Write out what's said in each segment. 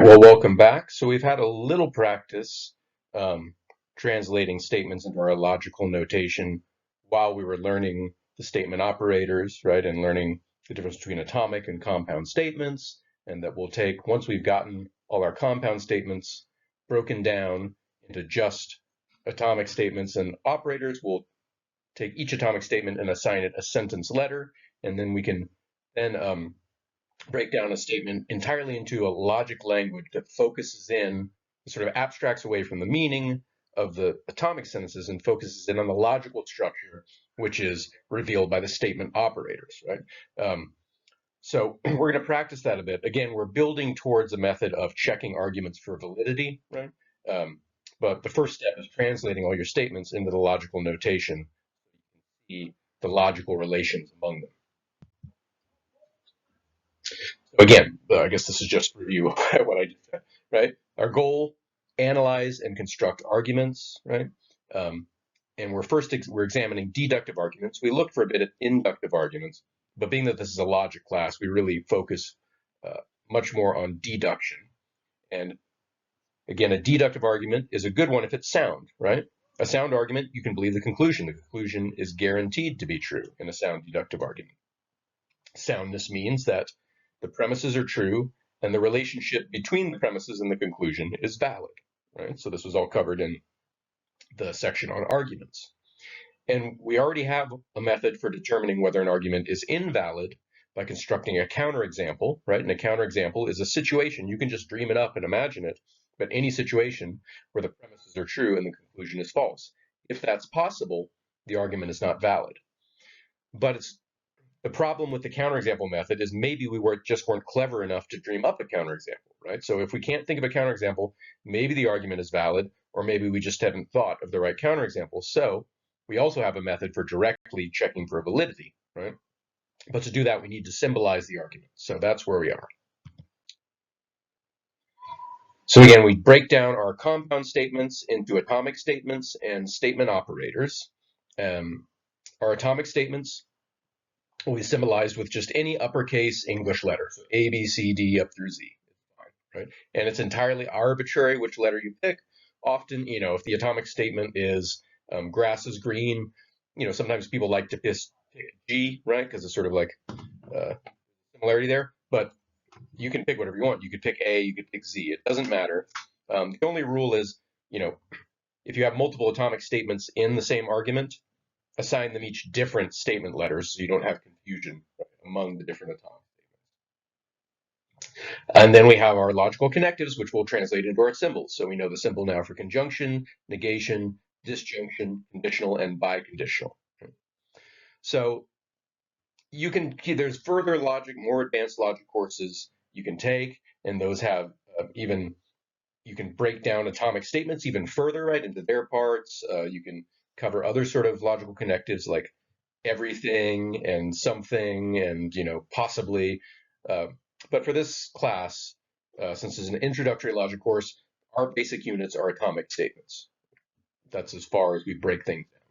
Well, welcome back. So we've had a little practice um, translating statements into our logical notation while we were learning the statement operators, right, and learning the difference between atomic and compound statements. And that we'll take, once we've gotten all our compound statements broken down into just atomic statements and operators, we'll take each atomic statement and assign it a sentence letter, and then we can then break down a statement entirely into a logic language that focuses in, sort of abstracts away from the meaning of the atomic sentences and focuses in on the logical structure, which is revealed by the statement operators, right? So we're going to practice that a bit. Again, we're building towards a method of checking arguments for validity, right? But the first step is translating all your statements into the logical notation, the logical relations among them. Again, I guess this is just a review of what I just said, right? Our goal, analyze and construct arguments, right? And we're examining deductive arguments. We look for a bit at inductive arguments, but being that this is a logic class, we really focus much more on deduction. And again, a deductive argument is a good one if it's sound, right? A sound argument, you can believe the conclusion. The conclusion is guaranteed to be true in a sound deductive argument. Soundness means that the premises are true and the relationship between the premises and the conclusion is valid, right? So this was all covered in the section on arguments. And we already have a method for determining whether an argument is invalid by constructing a counterexample, right? And a counterexample is a situation. You can just dream it up and imagine it, but any situation where the premises are true and the conclusion is false. If that's possible, the argument is not valid. But the problem with the counterexample method is maybe we just weren't clever enough to dream up a counterexample, right? So if we can't think of a counterexample, maybe the argument is valid, or maybe we just haven't thought of the right counterexample. So we also have a method for directly checking for validity, right? But to do that, we need to symbolize the argument. So that's where we are. So again, we break down our compound statements into atomic statements and statement operators. Our atomic statements will be symbolized with just any uppercase English letter. So A, B, C, D, up through Z, right? And it's entirely arbitrary which letter you pick. Often, if the atomic statement is grass is green, sometimes people like to pick G, right? Because it's sort of like similarity there. But you can pick whatever you want. You could pick A, you could pick Z. It doesn't matter. The only rule is, if you have multiple atomic statements in the same argument, assign them each different statement letters so you don't have confusion among the different atomic statements. And then we have our logical connectives, which we'll translate into our symbols. So we know the symbol now for conjunction, negation, disjunction, conditional, and biconditional. So there's further logic, more advanced logic courses you can take, and those have you can break down atomic statements even further, right, into their parts. You can cover other sort of logical connectives like everything and something and, possibly. But for this class, since it's an introductory logic course, our basic units are atomic statements. That's as far as we break things down.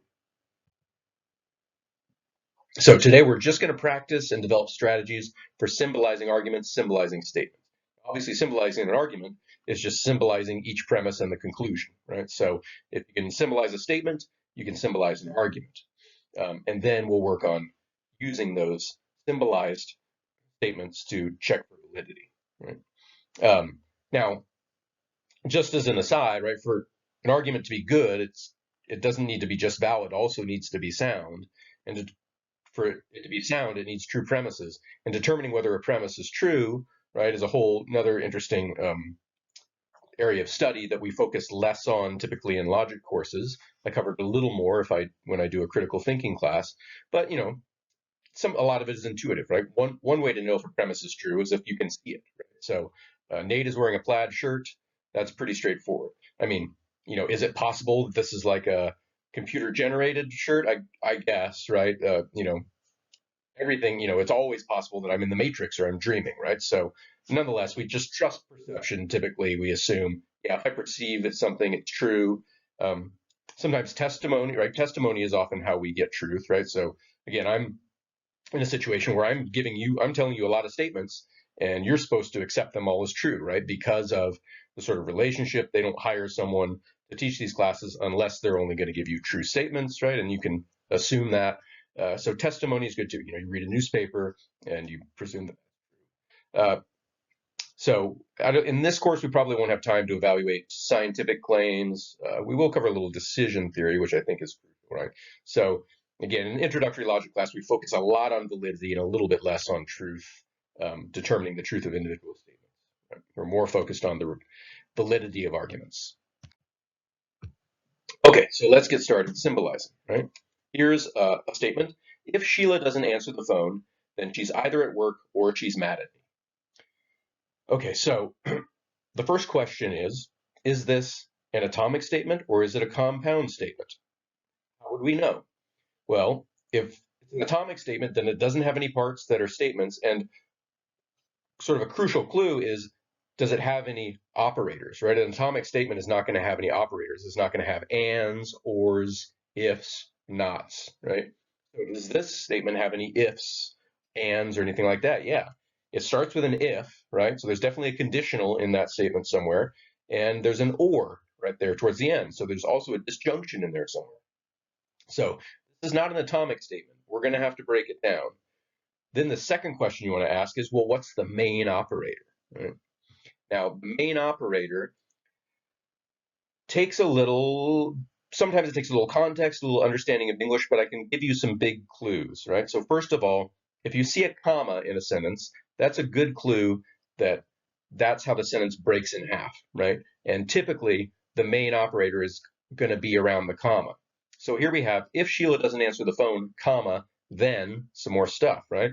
So today we're just going to practice and develop strategies for symbolizing arguments, symbolizing statements. Obviously, symbolizing an argument is just symbolizing each premise and the conclusion, right? So if you can symbolize a statement, you can symbolize an argument. And then we'll work on using those symbolized statements to check for validity, right? Now, just as an aside, right, for an argument to be good, it doesn't need to be just valid, it also needs to be sound. And for it to be sound, it needs true premises. And determining whether a premise is true, right, is a whole another interesting area of study that we focus less on typically in logic courses. I covered a little more when I do a critical thinking class, but a lot of it is intuitive, right? One way to know if a premise is true is if you can see it, right? So Nate is wearing a plaid shirt. That's pretty straightforward. I mean, is it possible that this is like a computer generated shirt? I guess, right? Everything, it's always possible that I'm in the matrix or I'm dreaming, right? So nonetheless, we just trust perception. Typically, we assume, yeah, if I perceive that something is true, sometimes testimony, right? Testimony is often how we get truth, right? So again, I'm in a situation where I'm telling you a lot of statements, and you're supposed to accept them all as true, right? Because of the sort of relationship. They don't hire someone to teach these classes unless they're only going to give you true statements, right? And you can assume that. So testimony is good too. You read a newspaper and you presume that. So in this course, we probably won't have time to evaluate scientific claims. We will cover a little decision theory, which I think is crucial, right? So again, in introductory logic class, we focus a lot on validity and a little bit less on truth, determining the truth of individual statements. Right? We're more focused on the validity of arguments. Okay, so let's get started symbolizing, right? Here's a statement. If Sheila doesn't answer the phone, then she's either at work or she's mad at me. Okay, so the first question is this an atomic statement or is it a compound statement? How would we know? Well, if it's an atomic statement, then it doesn't have any parts that are statements. And sort of a crucial clue is, does it have any operators, right? An atomic statement is not going to have any operators. It's not going to have ands, ors, ifs, nots, right? So does this statement have any ifs, ands, or anything like that? Yeah. It starts with an if, right? So there's definitely a conditional in that statement somewhere. And there's an or right there towards the end. So there's also a disjunction in there somewhere. So this is not an atomic statement. We're going to have to break it down. Then the second question you want to ask is, well, what's the main operator? Right? Now, the main operator takes sometimes it takes a little context, a little understanding of English, but I can give you some big clues, right? So first of all, if you see a comma in a sentence, that's a good clue that that's how the sentence breaks in half, right? And typically, the main operator is going to be around the comma. So here we have, if Sheila doesn't answer the phone, comma, then some more stuff, right?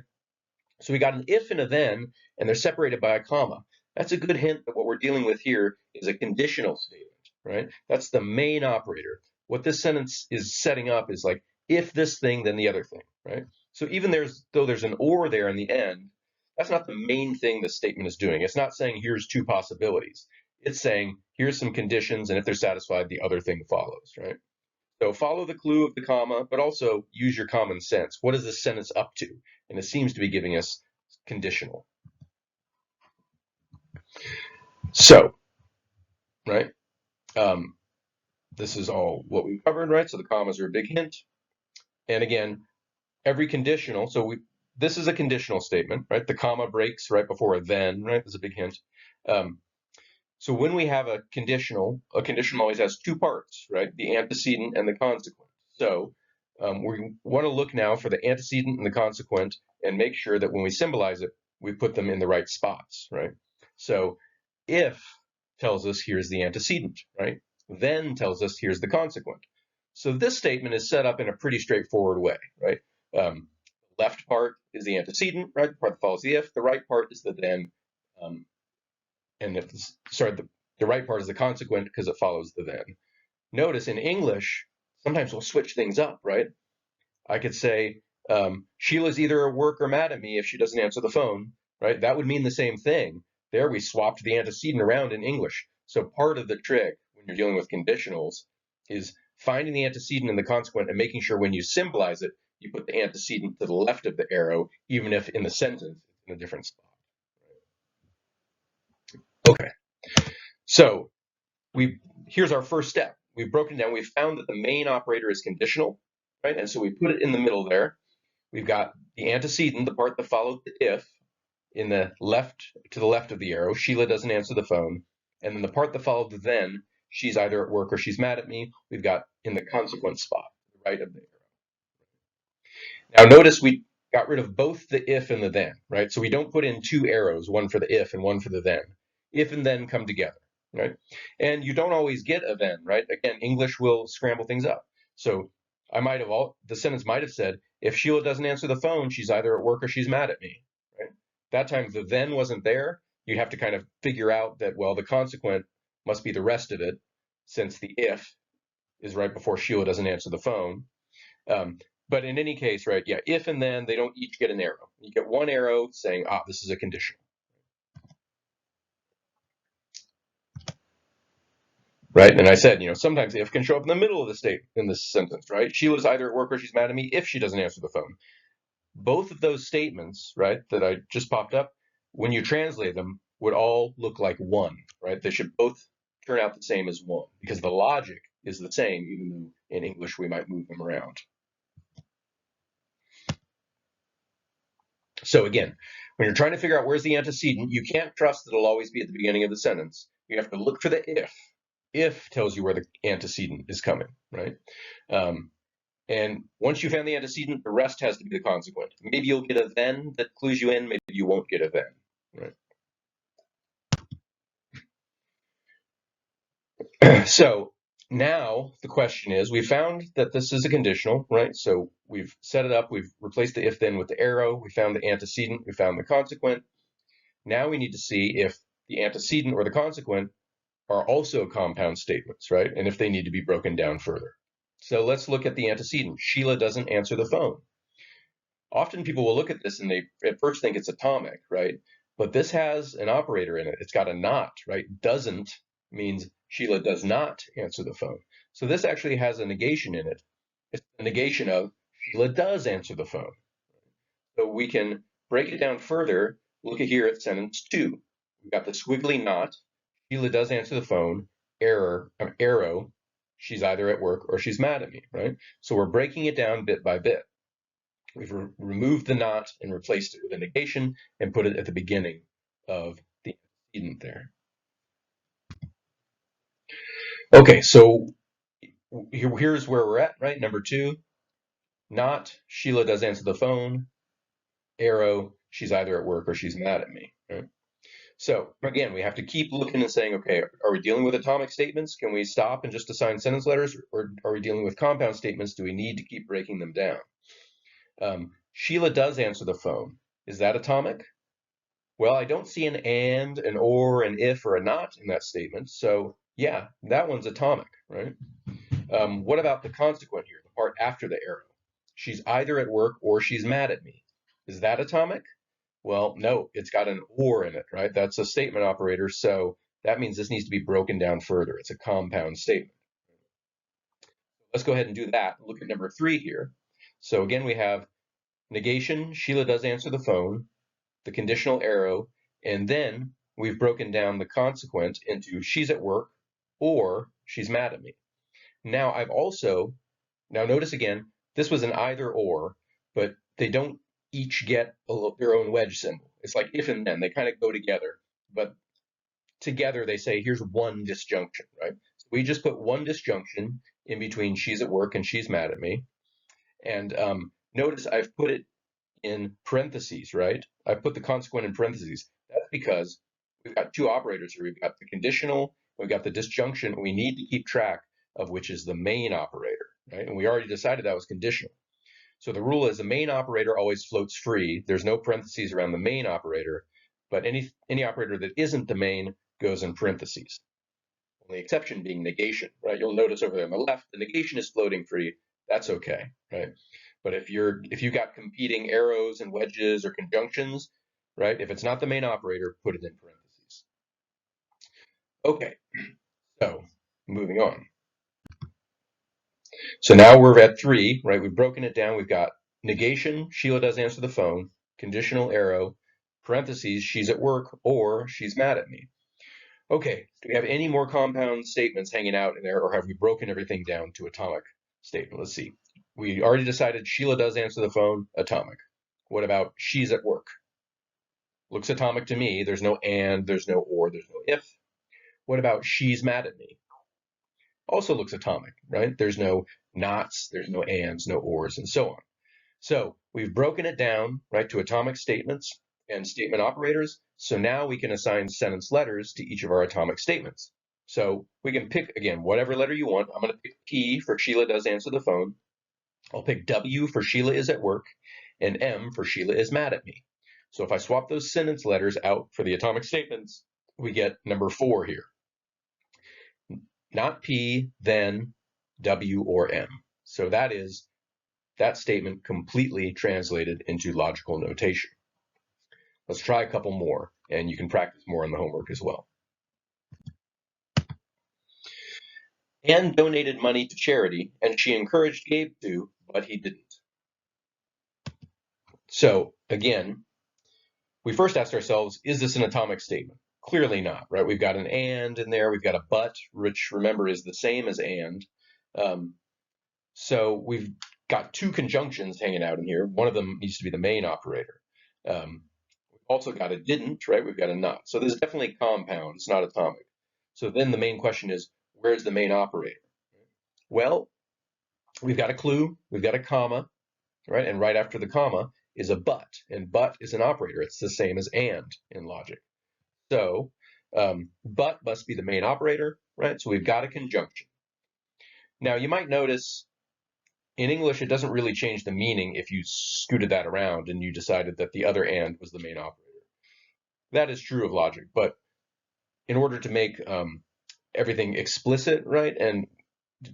So we got an if and a then, and they're separated by a comma. That's a good hint that what we're dealing with here is a conditional statement, right? That's the main operator. What this sentence is setting up is like, if this thing, then the other thing, right? So even though there's an or there in the end, that's not the main thing the statement is doing. It's not saying here's two possibilities. It's saying here's some conditions, and if they're satisfied, the other thing follows, right? So follow the clue of the comma, but also use your common sense. What is this sentence up to? And it seems to be giving us conditional. So, right, this is all what we covered, right? So the commas are a big hint. And again, every conditional, this is a conditional statement, right? The comma breaks right before a then, right? That's a big hint. So when we have a conditional always has two parts, right? The antecedent and the consequent. So we want to look now for the antecedent and the consequent and make sure that when we symbolize it, we put them in the right spots, right? So if tells us here's the antecedent, right? Then tells us here's the consequent. So this statement is set up in a pretty straightforward way, right? Left part is the antecedent, right? The part that follows the if. The right part is the then. And the right part is the consequent because it follows the then. Notice in English, sometimes we'll switch things up, right? I could say, Sheila's either at work or mad at me if she doesn't answer the phone, right? That would mean the same thing. There we swapped the antecedent around in English. So part of the trick when you're dealing with conditionals is finding the antecedent and the consequent and making sure when you symbolize it, you put the antecedent to the left of the arrow, even if in the sentence it's in a different spot. Okay, so here's our first step. We've broken down, we've found that the main operator is conditional, right? And so we put it in the middle there. We've got the antecedent, the part that followed the if, to the left of the arrow. Sheila doesn't answer the phone. And then the part that followed the then, she's either at work or she's mad at me, we've got in the consequent spot, the right of the arrow. Now notice we got rid of both the if and the then, right? So we don't put in two arrows, one for the if and one for the then. If and then come together, right? And you don't always get a then, right? Again, English will scramble things up. So the sentence might have said, if Sheila doesn't answer the phone, she's either at work or she's mad at me, right? That time the then wasn't there. You'd have to kind of figure out that, well, the consequent must be the rest of it, since the if is right before Sheila doesn't answer the phone. But in any case, right, yeah, if and then, they don't each get an arrow. You get one arrow saying, this is a conditional. Right, and I said, sometimes if can show up in the middle of the state in this sentence, right? Sheila's either at work or she's mad at me if she doesn't answer the phone. Both of those statements, right, that I just popped up, when you translate them, would all look like one, right? They should both turn out the same as one because the logic is the same, even though in English we might move them around. So again, when you're trying to figure out where's the antecedent, you can't trust that it'll always be at the beginning of the sentence. You have to look for the if. If tells you where the antecedent is coming, right? And once you found the antecedent, the rest has to be the consequent. Maybe you'll get a then that clues you in, maybe you won't get a then, right? So now the question is, we found that this is a conditional, right? So we've set it up, we've replaced the if then with the arrow, we found the antecedent, we found the consequent. Now we need to see if the antecedent or the consequent are also compound statements, right? And if they need to be broken down further. So let's look at the antecedent. Sheila doesn't answer the phone. Often people will look at this and they at first think it's atomic, right? But this has an operator in it. It's got a not, right? Doesn't means Sheila does not answer the phone. So this actually has a negation in it. It's a negation of Sheila does answer the phone. So we can break it down further. Look at here at sentence 2. We've got the squiggly not. Sheila does answer the phone. Arrow. She's either at work or she's mad at me, right? So we're breaking it down bit by bit. We've removed the not and replaced it with a negation and put it at the beginning of the antecedent there. Okay, so here's where we're at, right? Number 2, not Sheila does answer the phone. Arrow, she's either at work or she's mad at me, right? So again, we have to keep looking and saying, okay, are we dealing with atomic statements? Can we stop and just assign sentence letters? Or are we dealing with compound statements? Do we need to keep breaking them down? Sheila does answer the phone. Is that atomic? Well, I don't see an and, an or, an if, or a not in that statement. So yeah, that one's atomic, right? What about the consequent here, the part after the arrow? She's either at work or she's mad at me. Is that atomic? Well, no, it's got an or in it, right? That's a statement operator. So that means this needs to be broken down further. It's a compound statement. Let's go ahead and do that. Look at number 3 here. So again, we have negation. Sheila does answer the phone, the conditional arrow, and then we've broken down the consequent into she's at work or she's mad at me. Now now notice again, this was an either or, but they don't each get their own wedge symbol. It's like if and then, they kind of go together, but together they say here's one disjunction, right? So we just put one disjunction in between she's at work and she's mad at me. And notice I've put it in parentheses, right? I put the consequent in parentheses. That's because we've got 2 operators here. We've got the conditional, we've got the disjunction. We need to keep track of which is the main operator, right? And we already decided that was conditional. So the rule is the main operator always floats free. There's no parentheses around the main operator, but any operator that isn't the main goes in parentheses. The exception being negation, right? You'll notice over there on the left, the negation is floating free. That's okay, right? But if you got competing arrows and wedges or conjunctions, right? If it's not the main operator, put it in parentheses. Okay, so moving on. So now we're at 3, right? We've broken it down. We've got negation, Sheila does answer the phone, conditional arrow, parentheses, she's at work or she's mad at me. Okay, do we have any more compound statements hanging out in there, or have we broken everything down to atomic statement? Let's see. We already decided Sheila does answer the phone, atomic. What about she's at work? Looks atomic to me. There's no and, there's no or, there's no if. What about she's mad at me? Also looks atomic, right? There's no nots, there's no ands, no ors, and so on. So we've broken it down, right, to atomic statements and statement operators. So now we can assign sentence letters to each of our atomic statements. So we can pick, again, whatever letter you want. I'm going to pick P for Sheila does answer the phone. I'll pick W for Sheila is at work, and M for Sheila is mad at me. So if I swap those sentence letters out for the atomic statements, we get number 4 here. Not P, then W or M. So that is that statement completely translated into logical notation. Let's try a couple more, and you can practice more on the homework as well. Anne donated money to charity, and she encouraged Gabe to, but he didn't. So again, we first asked ourselves, is this an atomic statement? Clearly not, right? We've got an and in there, we've got a but, which remember is the same as and. So we've got two conjunctions hanging out in here. One of them needs to be the main operator. We've also got a didn't, right? We've got a not. So this is definitely compound, it's not atomic. So then the main question is, where's the main operator? Well, we've got a clue, we've got a comma, right? And right after the comma is a but, and but is an operator. It's the same as and in logic. So but must be the main operator, right? So we've got a conjunction. Now you might notice in English, it doesn't really change the meaning if you scooted that around and you decided that the other and was the main operator. That is true of logic, but in order to make everything explicit, right, and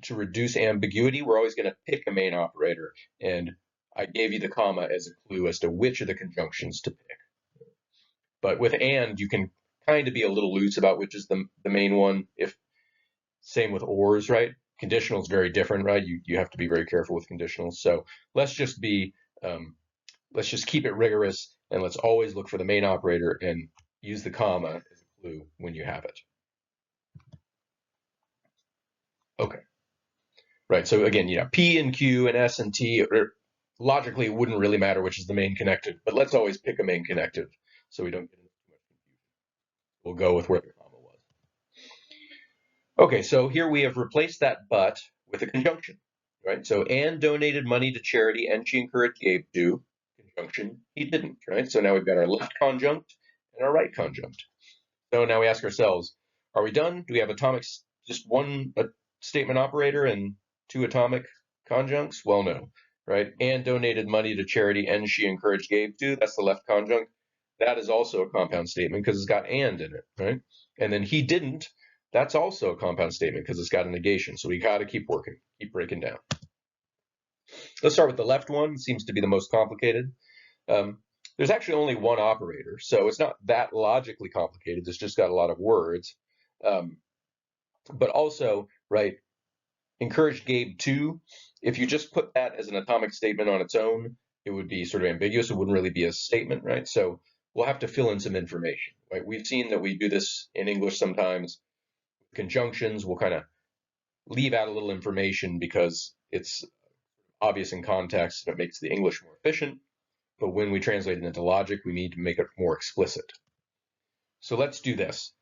to reduce ambiguity, we're always going to pick a main operator. And I gave you the comma as a clue as to which of the conjunctions to pick. But with and, you can kind of be a little loose about which is the main one. If same with ors, right? Conditional is very different, right? You have to be very careful with conditionals. So let's just be let's just keep it rigorous, and let's always look for the main operator and use the comma as a clue when you have it. Okay. Right. So again, P and Q and S and T, logically, it wouldn't really matter which is the main connective, but let's always pick a main connective so we don't get into too much confusion. We'll go with where the comma was. Okay, so here we have replaced that but with a conjunction, right? So Anne donated money to charity and she encouraged Gabe to, conjunction, he didn't, right? So now we've got our left conjunct and our right conjunct. So now we ask ourselves, are we done? Do we have atomics, just one statement operator and two atomic conjuncts? Well, no, right? Anne donated money to charity and she encouraged Gabe to, that's the left conjunct. That is also a compound statement because it's got and in it, right? And then he didn't, that's also a compound statement because it's got a negation. So we got to keep working, keep breaking down. Let's start with the left one. It seems to be the most complicated. There's actually only one operator, so it's not that logically complicated. It's just got a lot of words. But also, right, encouraged Gabe to, if you just put that as an atomic statement on its own, it would be sort of ambiguous. It wouldn't really be a statement, right? So we'll have to fill in some information, right? We've seen that we do this in English sometimes. Conjunctions, we'll kind of leave out a little information because it's obvious in context and it makes the English more efficient. But when we translate it into logic, we need to make it more explicit. So let's do this.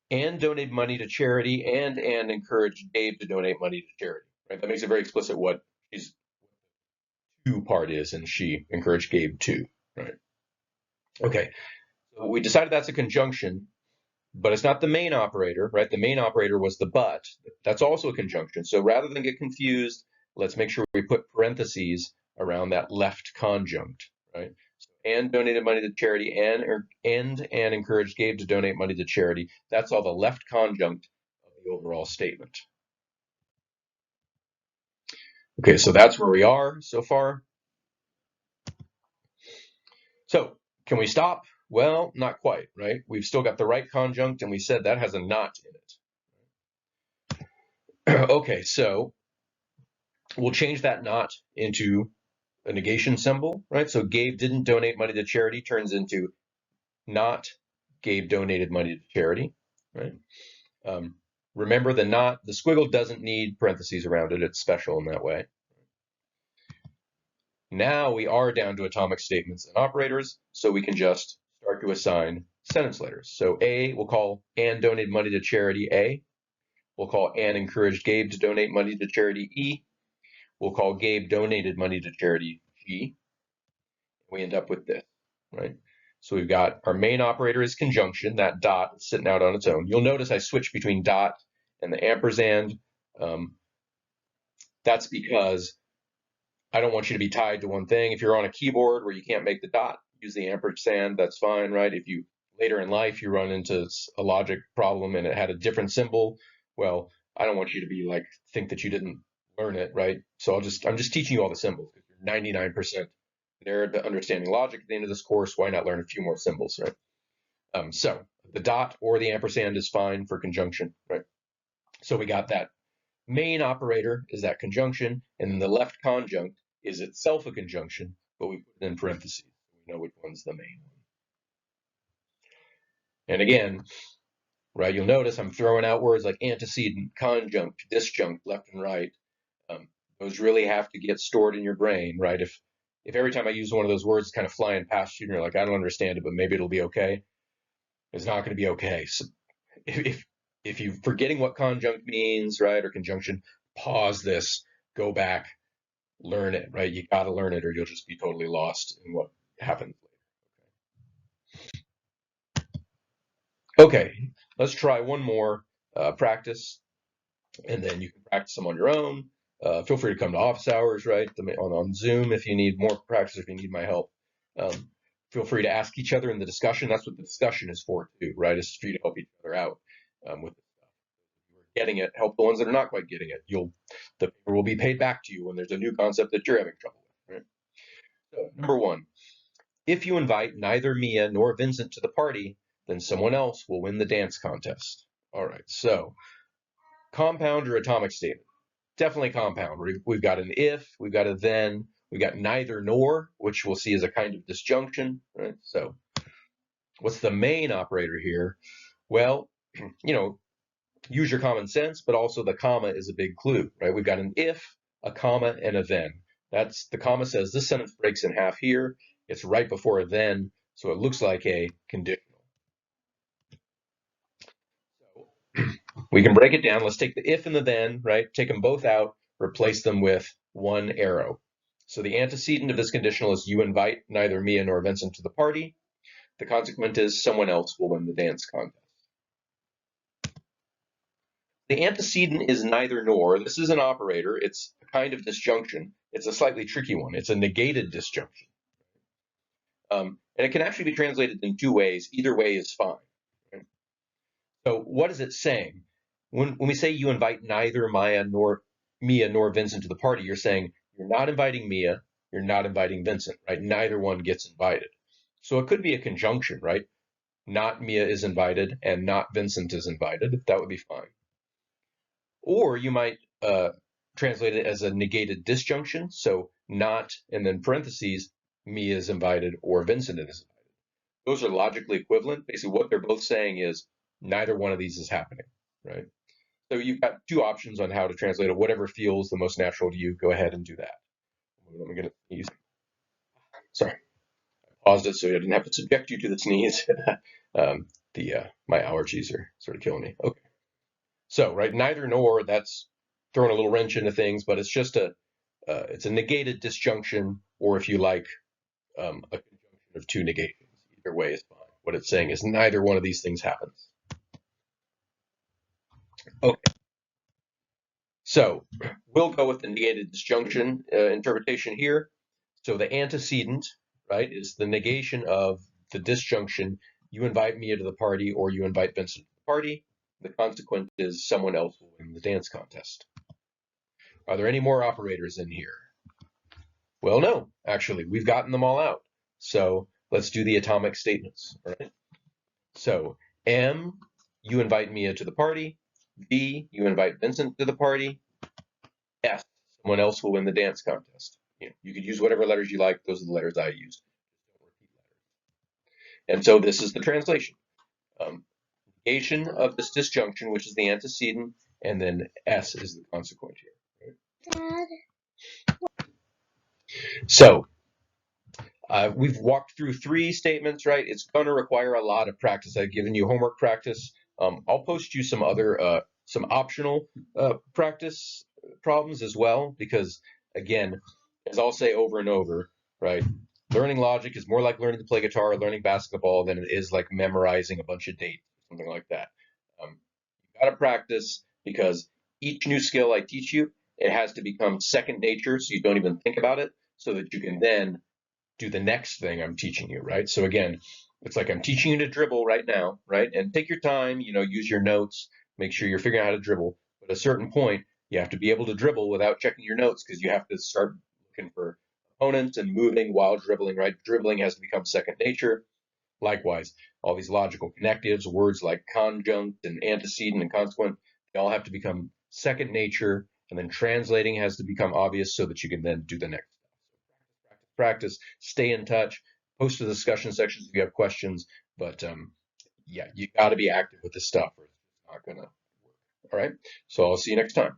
Anne donated money to charity, and Anne encouraged Gabe to donate money to charity. Right? That makes it very explicit what his to part is, and she encouraged Gabe to. Right? Okay. So we decided that's a conjunction, but it's not the main operator, right? The main operator was the but. That's also a conjunction. So rather than get confused, let's make sure we put parentheses around that left conjunct, right? So Anne donated money to charity, and Anne encouraged Gabe to donate money to charity. That's all the left conjunct of the overall statement. Okay, so that's where we are so far. So can we stop? Well, not quite, right? We've still got the right conjunct, and we said that has a not in it. Okay, so we'll change that not into a negation symbol, right? So Gabe didn't donate money to charity turns into not Gabe donated money to charity, right? Remember the not, the squiggle doesn't need parentheses around it. It's special in that way. Now we are down to atomic statements and operators, so we can just start to assign sentence letters. So A, we'll call Anne donated money to charity A. We'll call Anne encouraged Gabe to donate money to charity E. We'll call Gabe donated money to charity G. We end up with this, right? So we've got our main operator is conjunction, that dot is sitting out on its own. You'll notice I switched between dot and the ampersand. That's because I don't want you to be tied to one thing. If you're on a keyboard where you can't make the dot, use the ampersand, that's fine, right? If you later in life you run into a logic problem and it had a different symbol, well, I don't want you to be like, think that you didn't learn it, right? So I'm just teaching you all the symbols because you're 99% there to understanding logic at the end of this course. Why not learn a few more symbols, right? So the dot or the ampersand is fine for conjunction, right? So we got that main operator is that conjunction, and then the left conjunct is itself a conjunction, but we put it in parentheses. We know which one's the main one. And again, right, you'll notice I'm throwing out words like antecedent, conjunct, disjunct, left and right. Those really have to get stored in your brain, right? If every time I use one of those words, it's kind of flying past you, and you're like, I don't understand it, but maybe it'll be okay. It's not going to be okay. So if if you're forgetting what conjunct means, right, or conjunction, pause this, go back, learn it, right? You got to learn it, or you'll just be totally lost in what happens. Okay, let's try one more practice, and then you can practice them on your own. Feel free to come to office hours, right, on Zoom if you need more practice, if you need my help. Feel free to ask each other in the discussion. That's what the discussion is for, too, right? It's for you to help each other out with getting it. Help the ones that are not quite getting it. The paper will be paid back to you when there's a new concept that you're having trouble with, right? So, number one, if you invite neither Mia nor Vincent to the party, then someone else will win the dance contest. All right, so compound or atomic statement? Definitely compound. We've got an if, we've got a then, we've got neither nor, which we'll see as a kind of disjunction, right? So what's the main operator here? Well, use your common sense, but also the comma is a big clue, right? We've got an if, a comma, and a then. That's the comma says this sentence breaks in half here. It's right before a then, so it looks like a conditional. So we can break it down. Let's take the if and the then, right? Take them both out, replace them with one arrow. So the antecedent of this conditional is you invite neither Mia nor Vincent to the party. The consequent is someone else will win the dance contest. The antecedent is neither nor. This is an operator. It's a kind of disjunction. It's a slightly tricky one. It's a negated disjunction. And it can actually be translated in two ways. Either way is fine. Right? So what is it saying? When we say you invite neither Mia nor Vincent to the party, you're saying you're not inviting Mia, you're not inviting Vincent, right? Neither one gets invited. So it could be a conjunction, right? Not Mia is invited and not Vincent is invited. That would be fine. Or you might translate it as a negated disjunction. So not, and then parentheses, Mia is invited or Vincent is invited. Those are logically equivalent. Basically, what they're both saying is neither one of these is happening, right? So you've got two options on how to translate it. Whatever feels the most natural to you, go ahead and do that. I'm going to use. Sorry, I paused it so I didn't have to subject you to the sneeze. My allergies are sort of killing me. Okay. So, right, neither nor, that's throwing a little wrench into things, but it's just it's a negated disjunction, or if you like, a conjunction of two negations. Either way is fine. What it's saying is neither one of these things happens. Okay. So we'll go with the negated disjunction interpretation here. So the antecedent, right, is the negation of the disjunction. You invite Mia to the party or you invite Vincent to the party. The consequent is someone else will win the dance contest. Are there any more operators in here? Well, no, actually, we've gotten them all out. So let's do the atomic statements. All right. So M, you invite Mia to the party. V, you invite Vincent to the party. S, someone else will win the dance contest. You could use whatever letters you like. Those are the letters I used. And so this is the translation. Negation of this disjunction, which is the antecedent, and then S is the consequent here. Right? Dad. So we've walked through three statements, right? It's going to require a lot of practice. I've given you homework practice. I'll post you some other, some optional practice problems as well, because again, as I'll say over and over, right? Learning logic is more like learning to play guitar or learning basketball than it is like memorizing a bunch of dates, something like that. You got to practice because each new skill I teach you, it has to become second nature, so you don't even think about it, so that you can then do the next thing I'm teaching you, right? So again, it's like I'm teaching you to dribble right now, right? And take your time, use your notes, make sure you're figuring out how to dribble. But at a certain point, you have to be able to dribble without checking your notes because you have to start looking for opponents and moving while dribbling, right? Dribbling has to become second nature. Likewise, all these logical connectives, words like conjunct and antecedent and consequent, they all have to become second nature, and then translating has to become obvious so that you can then do the next. Practice, stay in touch, post to the discussion sections if you have questions, but yeah, you got to be active with this stuff or it's not going to work. All right. So I'll see you next time.